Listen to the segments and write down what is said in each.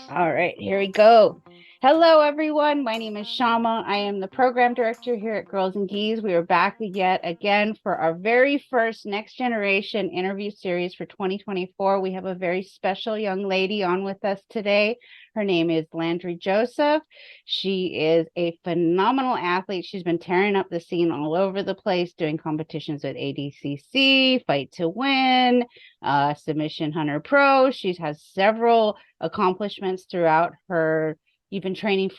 All right, here we go. Hello, everyone. My name is Shama. I am the program director here at Girls and Geese. We are back yet again for our very first Next Generation interview series for 2024. We have a very special young lady on with us today. Her name is Landrie Joseph. She is a phenomenal athlete. She's been tearing up the scene all over the place, doing competitions at ADCC, Fight to Win, Submission Hunter Pro. She has several accomplishments throughout her. You've been training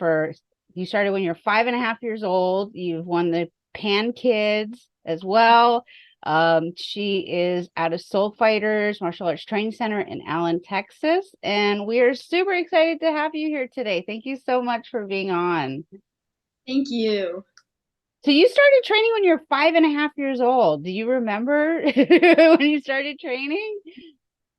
you started when you're 5.5 years old. You've won the Pan Kids as well. She is out of Soul Fighters Martial Arts Training Center in Allen, Texas. And we are super excited to have you here today. Thank you so much for being on. Thank you. So you started training when you're 5.5 years old. Do you remember when you started training?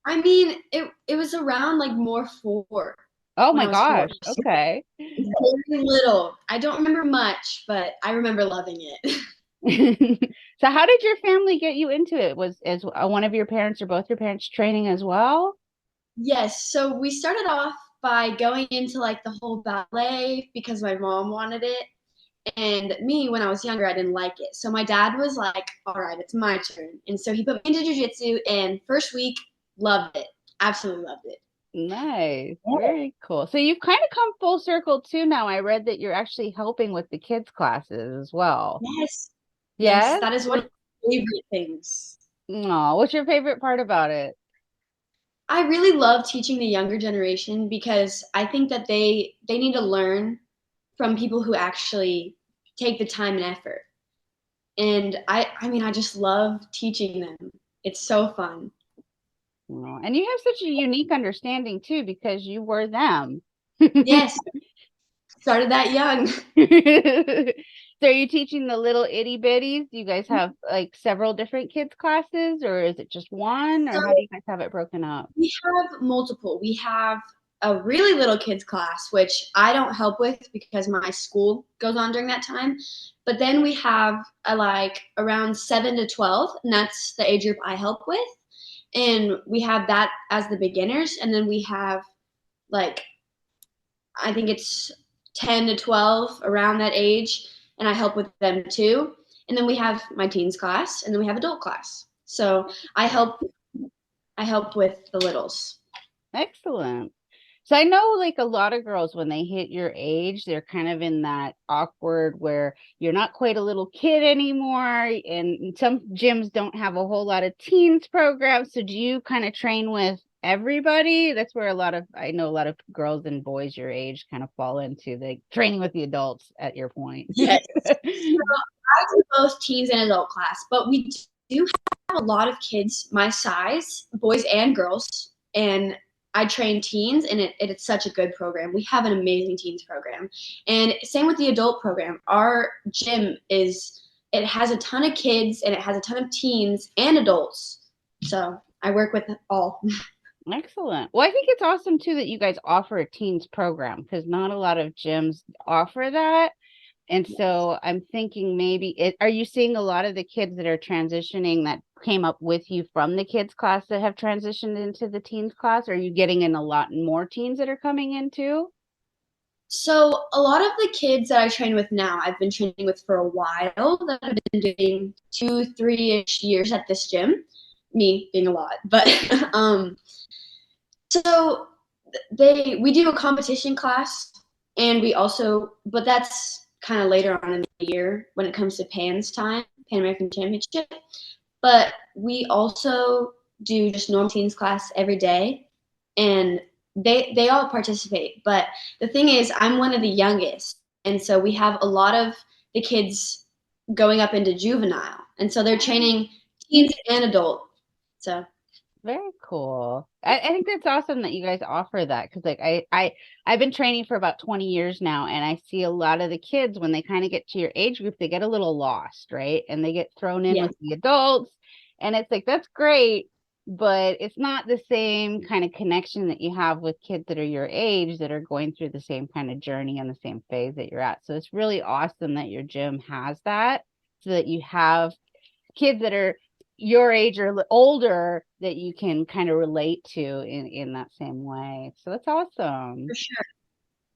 I mean, it was around like more 4 Oh when my I was 4. gosh. Okay. Very little. I don't remember much, but I remember loving it. So how did your family get you into it? Was as one of your parents or both your parents training as well? Yes, so we started off by going into like the whole ballet because my mom wanted it. And me, when I was younger, I didn't like it. So my dad was like, all right, it's my turn. And so he put me into jujitsu, and first week, loved it. Absolutely loved it. Nice. Very cool. So you've kind of come full circle too now. I read that you're actually helping with the kids classes as well. Yes. Yes, Yes? that is one of my favorite things. What's your favorite part about it? I really love teaching the younger generation because I think that they need to learn from people who actually take the time and effort. And I mean I just love teaching them. It's so fun. And you have such a unique understanding too because you were them. Yes, started that young. So are you teaching the little itty bitties? Do you guys have like several different kids classes or is it just one or So how do you guys have it broken up? we have multiple. We have a really little kids class, which I don't help with because my school goes on during that time. But then we have a, like around 7 to 12, and that's the age group I help with. And we have that as the beginners, and then we have like I think it's 10 to 12 around that age, and I help with them too. And then we have my teens class, and then we have adult class. So I help with the littles. Excellent. So I know like a lot of girls when they hit your age, they're kind of in that awkward where you're not quite a little kid anymore. And some gyms don't have a whole lot of teens programs. So do you kind of train with everybody? That's where I know a lot of girls and boys your age kind of fall into the training with the adults at your point. Yes. So I do both teens and adult class, but we do have a lot of kids my size, boys and girls, and I train teens, and it's such a good program. We have an amazing teens program, and same with the adult program. Our gym it has a ton of kids, and it has a ton of teens and adults. So I work with all. Excellent. Well, I think it's awesome too that you guys offer a teens program because not a lot of gyms offer that. And so I'm thinking are you seeing a lot of the kids that are transitioning that came up with you from the kids class that have transitioned into the teens class? Or are you getting in a lot more teens that are coming in too? So a lot of the kids that I train with now, I've been training with for a while that have been doing 2, 3-ish years at this gym. Me being a lot, but so we do a competition class, and we also, but that's kind of later on in the year when it comes to Pan American Championship. But we also do just normal teens class every day, and they all participate. But the thing is, I'm one of the youngest, and so we have a lot of the kids going up into juvenile, and so they're training teens and adult. So Very cool. I think that's awesome that you guys offer that because like I've been training for about 20 years now and I see a lot of the kids when they kind of get to your age group, they get a little lost, right? And they get thrown in yeah, with the adults and it's like that's great, but it's not the same kind of connection that you have with kids that are your age that are going through the same kind of journey and the same phase that you're at. So it's really awesome that your gym has that so that you have kids that are your age or older that you can kind of relate to in that same way. So that's awesome. For sure.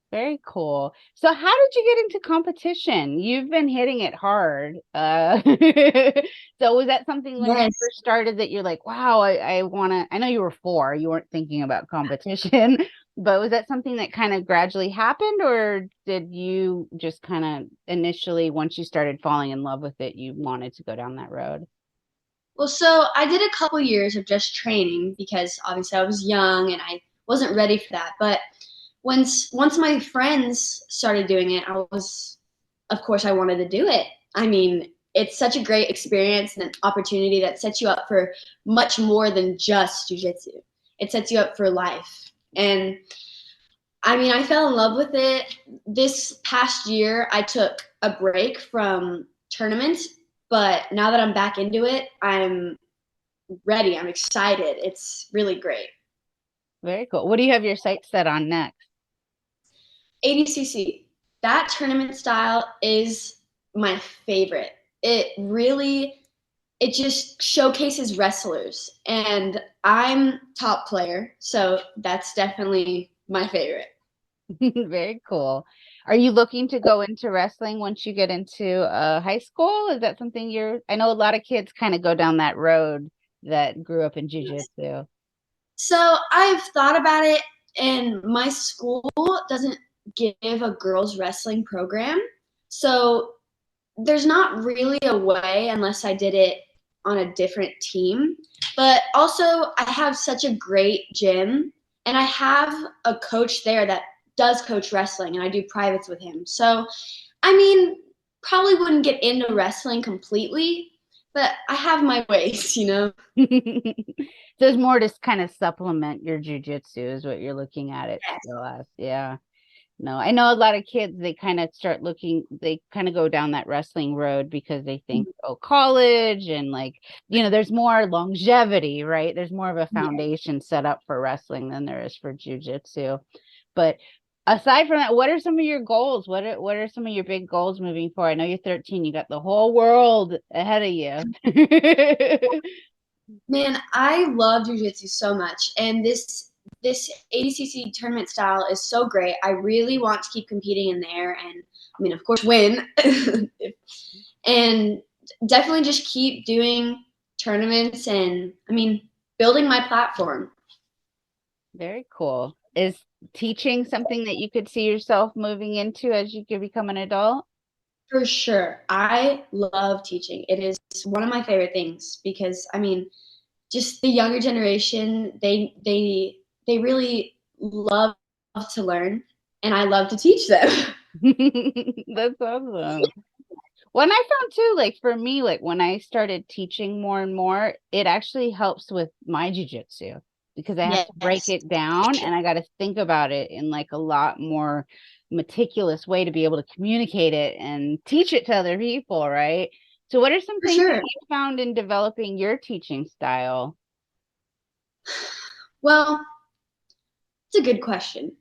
Very cool. So how did you get into competition? You've been hitting it hard. So was that something when you Yes. first started that you're like, wow, I want to, I know you were 4, you weren't thinking about competition, but was that something that kind of gradually happened, or did you just kind of initially, once you started falling in love with it, you wanted to go down that road? Well, so I did a couple years of just training because obviously I was young and I wasn't ready for that. But once my friends started doing it, I was, of course, I wanted to do it. I mean, it's such a great experience and an opportunity that sets you up for much more than just jujitsu. It sets you up for life. And I mean, I fell in love with it. This past year, I took a break from tournaments, but now that I'm back into it, I'm ready. I'm excited. It's really great. Very cool. What do you have your sights set on next? ADCC, that tournament style is my favorite. It just showcases wrestlers, and I'm top player, so that's definitely my favorite. Very cool. Are you looking to go into wrestling once you get into high school? Is that something I know a lot of kids kind of go down that road that grew up in jujitsu. So I've thought about it, and my school doesn't give a girls wrestling program. So there's not really a way unless I did it on a different team. But also, I have such a great gym, and I have a coach there that does coach wrestling, and I do privates with him. So, I mean, probably wouldn't get into wrestling completely, but I have my ways, you know? There's more to kind of supplement your jujitsu is what you're looking at it Yes. still as. Yeah. No, I know a lot of kids, they kind of start looking, they kind of go down that wrestling road because they think, oh, college and like, there's more longevity, right? There's more of a Yeah. foundation set up for wrestling than there is for jujitsu. But aside from that, what are some of your goals? What are some of your big goals moving forward? I know you're 13, you got the whole world ahead of you. Man, I love jujitsu so much, and this ADCC tournament style is so great. I really want to keep competing in there, and I mean, of course, win, and definitely just keep doing tournaments, and I mean, building my platform. Very cool. Is teaching something that you could see yourself moving into as you could become an adult? For sure, I love teaching. It is one of my favorite things because I mean, just the younger generation, they really love to learn, and I love to teach them. That's awesome. When I found too, like for me, like when I started teaching more and more, it actually helps with my jujitsu because I have to break Yes, it down and I got to think about it in like a lot more meticulous way to be able to communicate it and teach it to other people, right? So what are some for things that sure. you found in developing your teaching style? Well, it's a good question.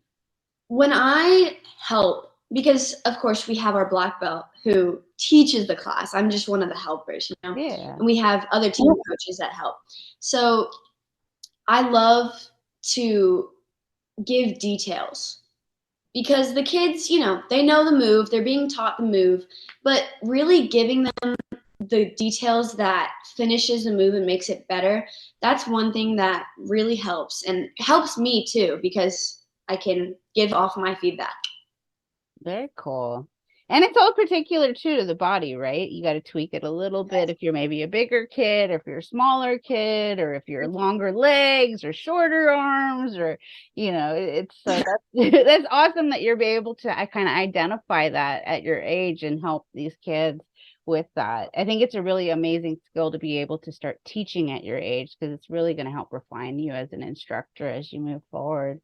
When I help, because of course we have our black belt who teaches the class. I'm just one of the helpers, you know, Yeah. and we have other team coaches that help. So I love to give details because the kids, you know the move, they're being taught the move, but really giving them the details that finishes the move and makes it better, that's one thing that really helps and helps me too because I can give off my feedback. Very cool. And it's all particular too to the body, right? You got to tweak it a little bit if you're maybe a bigger kid, or if you're a smaller kid, or if you're longer legs or shorter arms, or it's so that's that's awesome that you're be able to I kind of identify that at your age and help these kids with that. I think it's a really amazing skill to be able to start teaching at your age because it's really going to help refine you as an instructor as you move forward.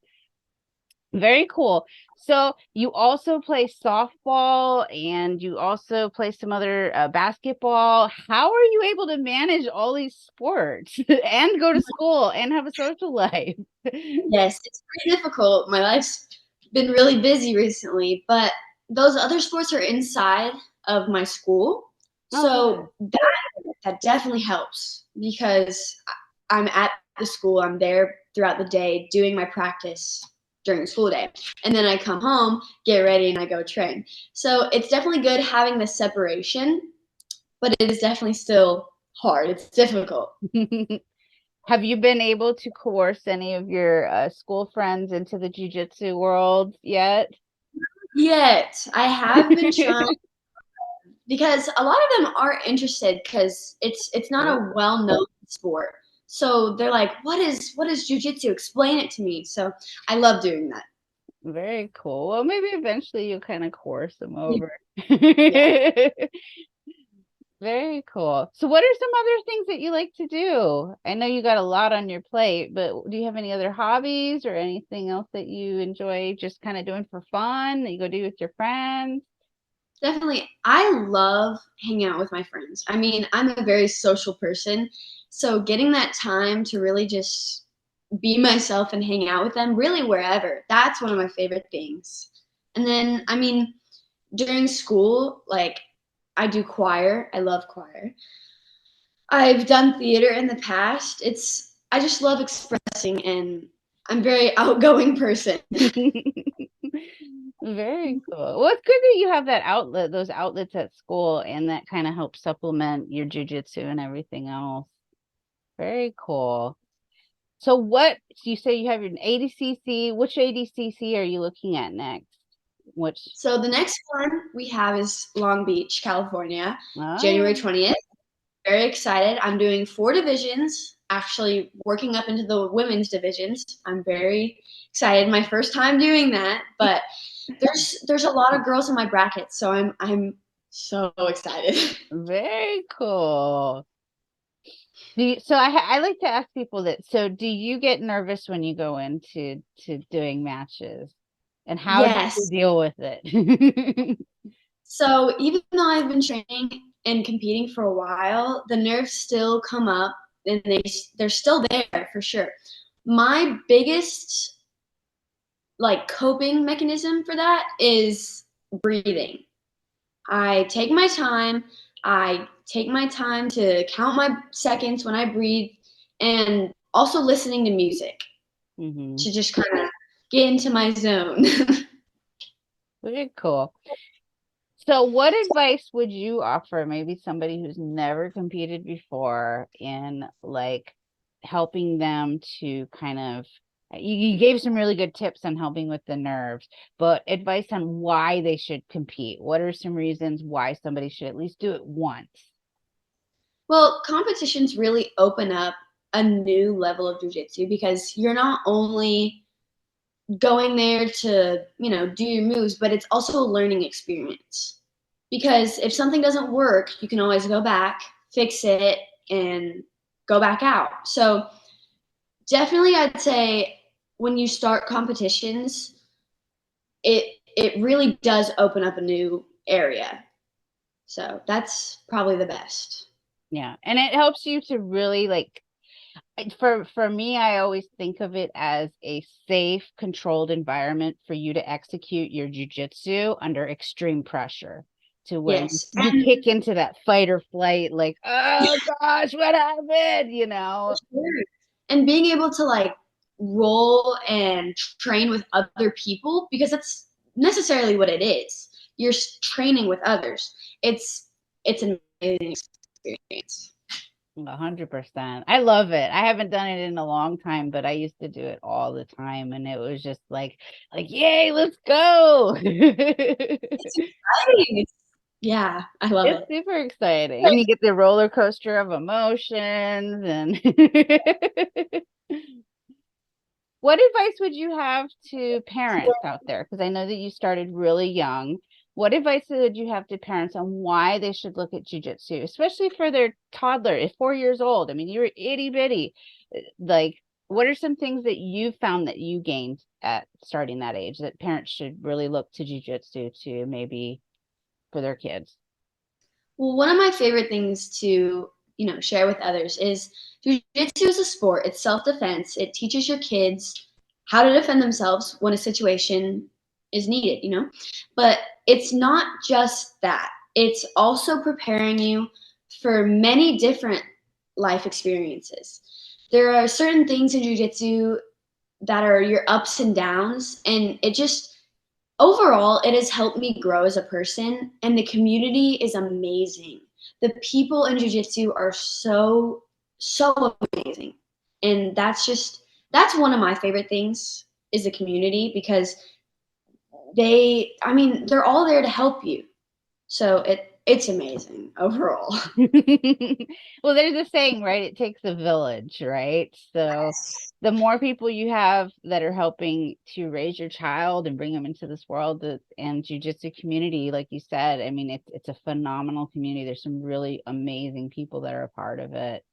Very cool. So you also play softball and you also play some other basketball. How are you able to manage all these sports and go to school and have a social life? Yes, it's pretty difficult. My life's been really busy recently, but those other sports are inside of my school. Oh, good. So that definitely helps because I'm at the school, I'm there throughout the day doing my practice during the school day. And then I come home, get ready, and I go train. So it's definitely good having the separation, but it is definitely still hard. It's difficult. Have you been able to coerce any of your school friends into the jujitsu world yet? Yet I have been trying because a lot of them are interested because it's not Good. a well-known sport. So they're like, what is jujitsu? Explain it to me. So I love doing that. Very cool. Well, maybe eventually you'll kind of coerce them over. Yeah. Very cool. So what are some other things that you like to do? I know you got a lot on your plate, but do you have any other hobbies or anything else that you enjoy just kind of doing for fun that you go do with your friends? Definitely. I love hanging out with my friends. I mean, I'm a very social person. So getting that time to really just be myself and hang out with them, really wherever, that's one of my favorite things. And then, I mean, during school, like I do choir. I love choir. I've done theater in the past. I just love expressing and I'm a very outgoing person. Very cool. Well, it's good that you have that outlet, those outlets at school, and that kind of helps supplement your jujitsu and everything else. Very cool. So what you say you have your ADCC? Which ADCC are you looking at next? Which So the next one we have is Long Beach, California, January oh 20th. Very excited. I'm doing 4 divisions, actually working up into the women's divisions. I'm very excited. My first time doing that, but there's a lot of girls in my bracket, so I'm so excited. very cool. So I like to ask people that, so do you get nervous when you go into doing matches? And how do you Yes. deal with it? So even though I've been training and competing for a while, the nerves still come up and they're still there for sure. My biggest like coping mechanism for that is breathing. I take my time. I take my time to count my seconds when I breathe and also listening to music Hmm. to just kind of get into my zone. Very cool. So what advice would you offer maybe somebody who's never competed before in like helping them to kind of you gave some really good tips on helping with the nerves, but advice on why they should compete. What are some reasons why somebody should at least do it once? Well, competitions really open up a new level of jujitsu because you're not only going there to, do your moves, but it's also a learning experience. Because if something doesn't work, you can always go back, fix it, and go back out. So definitely I'd say when you start competitions, it really does open up a new area. So that's probably the best. Yeah. And it helps you to really like for me, I always think of it as a safe, controlled environment for you to execute your jujitsu under extreme pressure to where Yes. you kick into that fight or flight, like, oh gosh, what happened? You know? And being able to like roll and train with other people because that's necessarily what it is. You're training with others. It's an amazing experience. 100%. I love it. I haven't done it in a long time, but I used to do it all the time, and it was just like, yay, let's go. It's exciting. Yeah, I love It's it. super exciting. And you get the roller coaster of emotions and what advice would you have to parents out there? Because I know that you started really young. What advice would you have to parents on why they should look at jujitsu, especially for their toddler at 4 years old? I mean, you're itty bitty. Like, what are some things that you found that you gained at starting that age that parents should really look to jujitsu to maybe for their kids? Well, one of my favorite things to, share with others is jiu-jitsu is a sport. It's self-defense. It teaches your kids how to defend themselves when a situation is needed, But it's not just that. it's also preparing you for many different life experiences. There are certain things in jiu-jitsu that are your ups and downs, and it just overall it has helped me grow as a person, and the community is amazing. The people in jiu-jitsu are so amazing, and that's one of my favorite things is the community, because they're all there to help you. So it's amazing overall. Well, there's a saying, right? It takes a village, right? So the more people you have that are helping to raise your child and bring them into this world, and jujitsu community, like you said, I mean, it's a phenomenal community. There's some really amazing people that are a part of it.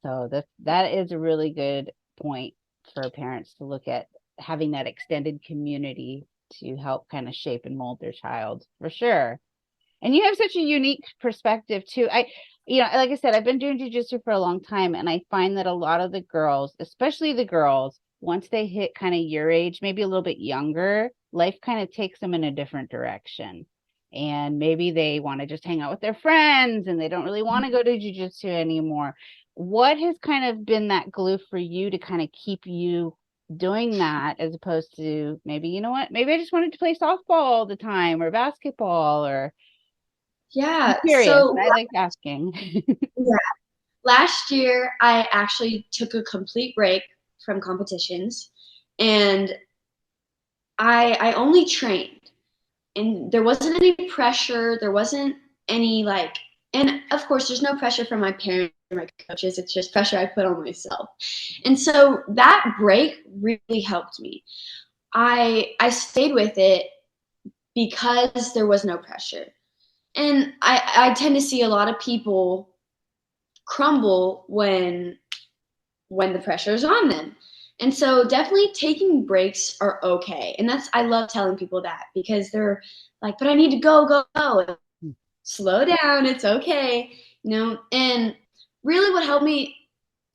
So that is a really good point for parents to look at, having that extended community to help kind of shape and mold their child, for sure. And you have such a unique perspective too. Like I said, I've been doing jujitsu for a long time, and I find that a lot of the girls, especially the girls, once they hit kind of your age, maybe a little bit younger, life kind of takes them in a different direction. And maybe they want to just hang out with their friends and they don't really want to go to jujitsu anymore. What has kind of been that glue for you to kind of keep you doing that, as opposed to maybe, you know what, maybe I just wanted to play softball all the time or basketball, or I'm Yeah. curious. I like asking. Yeah. Last year I actually took a complete break from competitions, and I only trained, and there wasn't any pressure. There wasn't any and of course there's no pressure from my parents or my coaches. It's just pressure I put on myself. And so that break really helped me. I stayed with it because there was no pressure. And I tend to see a lot of people crumble when the pressure is on them. And so definitely taking breaks are okay. And I love telling people that, because they're like, but I need to go. Slow down. It's okay. And really what helped me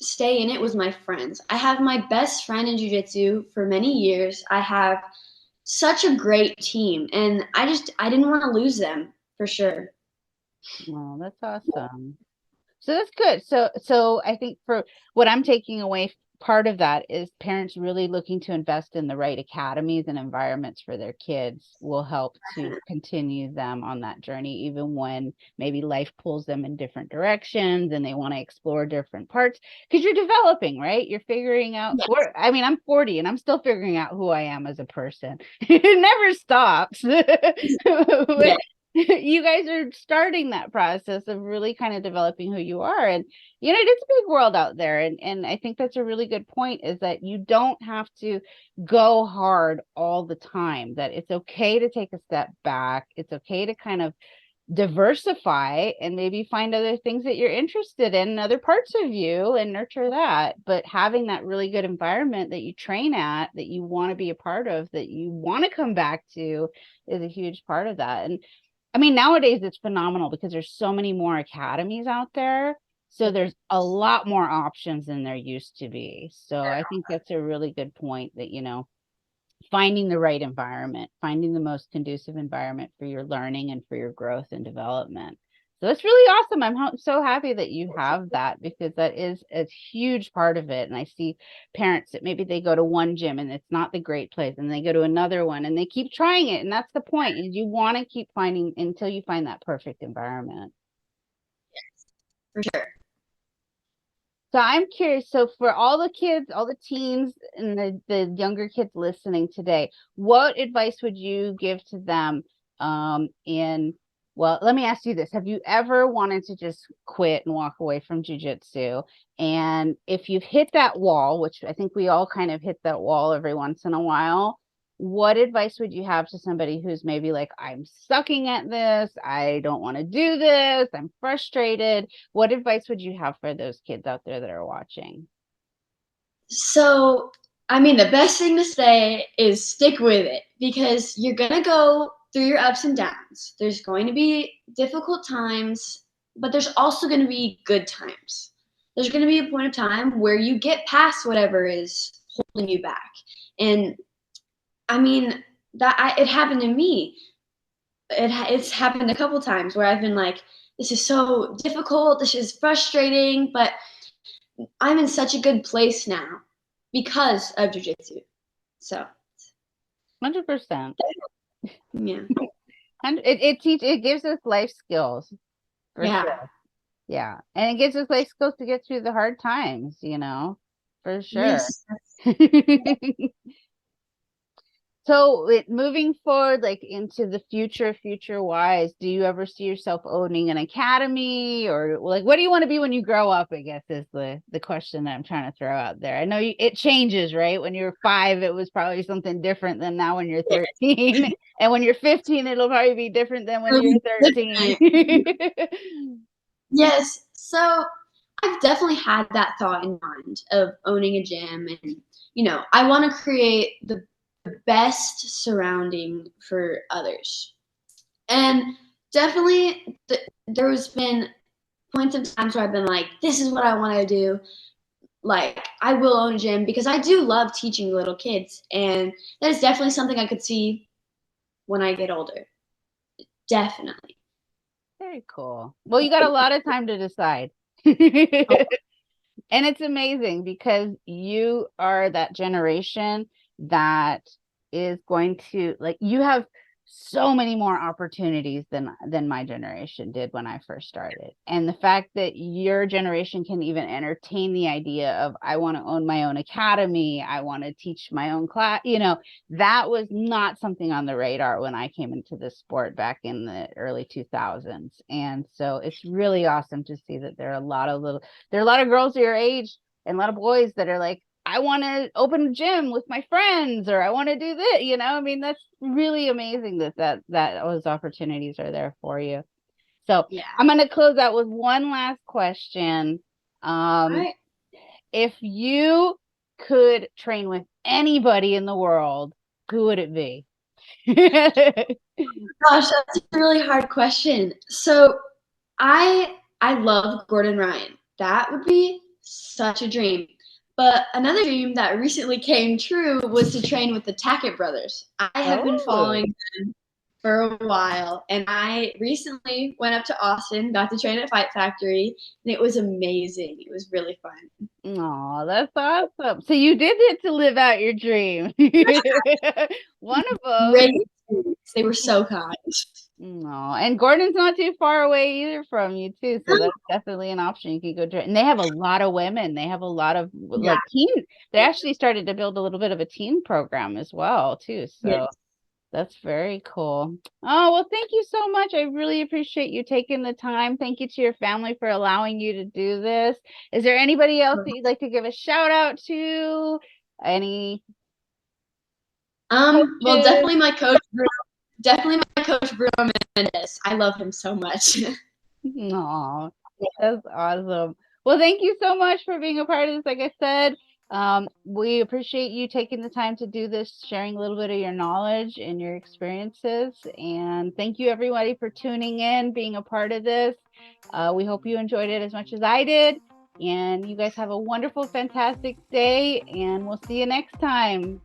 stay in it was my friends. I have my best friend in jiu-jitsu for many years. I have such a great team, and I didn't want to lose them for sure. Well, that's awesome. So that's good. So I think for what I'm taking away, part of that is parents really looking to invest in the right academies and environments for their kids will help to continue them on that journey, even when maybe life pulls them in different directions and they want to explore different parts, because you're developing, right? You're figuring out where, I mean, I'm 40 and I'm still figuring out who I am as a person. It never stops. Yeah. But you guys are starting that process of really kind of developing who you are. And it's a big world out there, and I think that's a really good point, is that you don't have to go hard all the time, that it's okay to take a step back. It's okay to kind of diversify and maybe find other things that you're interested in, other parts of you, and nurture that. But having that really good environment that you train at, that you want to be a part of, that you want to come back to, is a huge part of that. And I mean, nowadays it's phenomenal because there's so many more academies out there. So there's a lot more options than there used to be. So I think that's a really good point, that, finding the right environment, finding the most conducive environment for your learning and for your growth and development. So that's really awesome. I'm so happy that you have that, because that is a huge part of it. And I see parents that maybe they go to one gym and it's not the great place, and they go to another one and they keep trying it. And that's the point, is you want to keep finding until you find that perfect environment. For sure. So I'm curious. So for all the kids, all the teens and the younger kids listening today, what advice would you give to them? Well, let me ask you this. Have you ever wanted to just quit and walk away from jujitsu? And if you've hit that wall, which I think we all kind of hit that wall every once in a while, what advice would you have to somebody who's maybe like, I'm sucking at this, I don't want to do this, I'm frustrated? What advice would you have for those kids out there that are watching? So, I mean, the best thing to say is stick with it, because you're going to go through your ups and downs. There's going to be difficult times, but there's also going to be good times. There's going to be a point of time where you get past whatever is holding you back. And I mean, it happened to me. it's happened a couple times where I've been like, this is so difficult, this is frustrating, but I'm in such a good place now because of jiu-jitsu. So 100%. yeah. And it gives us life skills for Yeah. sure. Yeah. And it gives us life skills to get through the hard times, for sure. Yes. So moving forward, like into the future wise, do you ever see yourself owning an academy, or like what do you want to be when you grow up? I guess is the question that I'm trying to throw out there. I know it changes, right? When you're 5, it was probably something different than now when you're 13, and when you're 15, it'll probably be different than when you're 13. Yes. So I've definitely had that thought in mind of owning a gym, and I want to create the best surrounding for others. And definitely there's been points of times where I've been like, this is what I want to do. Like, I will own a gym because I do love teaching little kids, and that is definitely something I could see when I get older. Definitely. Very cool. Well, you got a lot of time to decide. And it's amazing because you are that generation that is going to, like, you have so many more opportunities than my generation did when I first started. And the fact that your generation can even entertain the idea of, I want to own my own academy, I want to teach my own class, that was not something on the radar when I came into this sport back in the early 2000s. And so it's really awesome to see that there are a lot of girls your age and a lot of boys that are like, I want to open a gym with my friends, or I want to do this, I mean, that's really amazing that those opportunities are there for you. So Yeah. I'm going to close out with one last question. All right. If you could train with anybody in the world, who would it be? Gosh, that's a really hard question. So I love Gordon Ryan. That would be such a dream. But another dream that recently came true was to train with the Tackett brothers. I have been Oh. following them for a while, and I recently went up to Austin, got to train at Fight Factory, and it was amazing. It was really fun. Oh, that's awesome. So you did get to live out your dream. One of them. Great. They were so kind. No, and Gordon's not too far away either from you too, so that's definitely an option. You could go to, and they have a lot of women. They have a lot of Yeah. like teen. They actually started to build a little bit of a teen program as well too. So Yes. that's very cool. Oh, well, thank you so much. I really appreciate you taking the time. Thank you to your family for allowing you to do this. Is there anybody else that you'd like to give a shout out to? Any Well, coaches? definitely my coach Bruno Mendes. I love him so much. Aw, that's awesome. Well, thank you so much for being a part of this. Like I said, we appreciate you taking the time to do this, sharing a little bit of your knowledge and your experiences. And thank you, everybody, for tuning in, being a part of this. We hope you enjoyed it as much as I did. And you guys have a wonderful, fantastic day, and we'll see you next time.